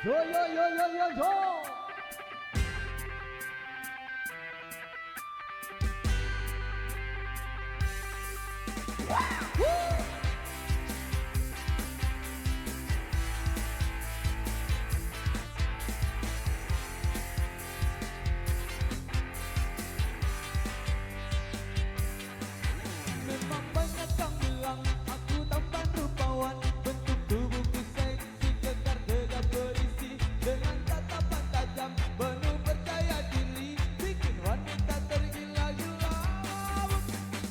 Yo yo yo yo yo yo. Memang banyak yang bilang aku tampan rupawan, bentuk tubuhku seksi, kekar tegap berisi, dengan tatapan tajam penuh percaya diri, bikin wanita tergila-gila.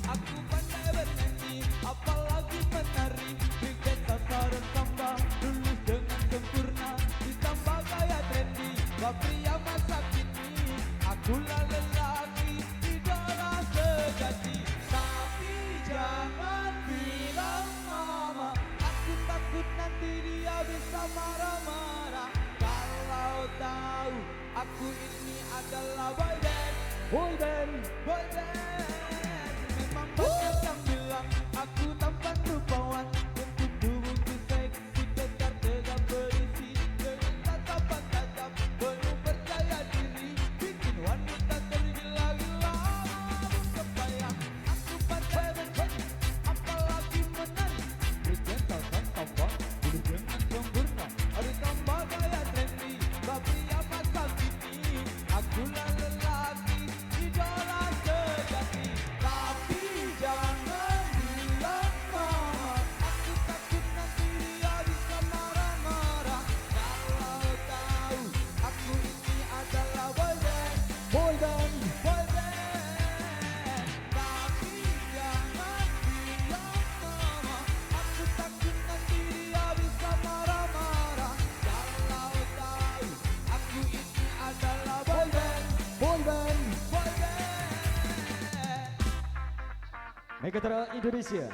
Aku pandai bernyanyi, apalagi menari, bikin sasaran tambah lulus dengan sempurna, ditambah gaya trendy, bak pria masa kini. Akulah lelaki idola sejati. Jangan bilang mama, aku takut nanti dia bisa marah-marah. Kalau tahu aku ini adalah boyband, Boyband. boyband. Memang banyak yang bilang aku tampan rupawan, bentuk tubuhku seksi, kekar tegap berisi, dengan tatapan tajam penuh percaya diri, bikin wanita tergila-gila. Kebayang aku pandai bernyanyi, apalagi menari, berjentakan tambah bulu dengan sempurna, ada tambah gaya trendy, bak pria masa kini. Akulah lelaki idola sejati. Tapi jangan bilang mama, aku takut nanti dia bisa marah-marah. Kalau tahu aku ini adalah boyband, Boyband. boyband. Tapi jangan bilang mama, aku takut nanti dia bisa marah-marah. Kalau tahu aku ini adalah boyband, Boyband. boyband. Megatron Indonesia.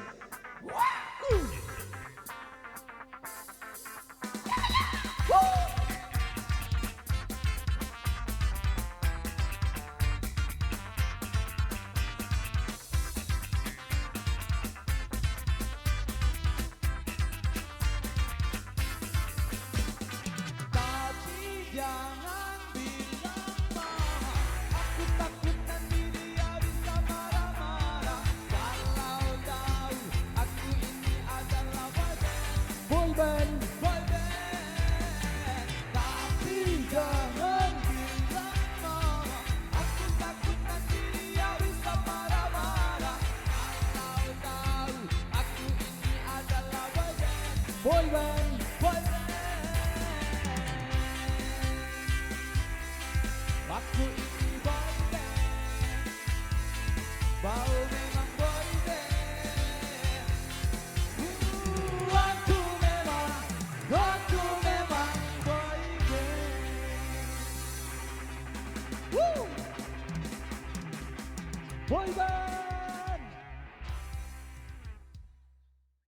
Tapi jangan bilang mama, aku takut nanti dia bisa marah-marah. Kalau tahu aku ini adalah boyband, Boyband. boyband. Tapi jangan bilang mama, aku takut nanti dia bisa marah-marah. Kalau tahu aku ini adalah boyband, Boyband. boyband. Aku ini boyband, bau memang boyband. Aku memang boyband. Boyband.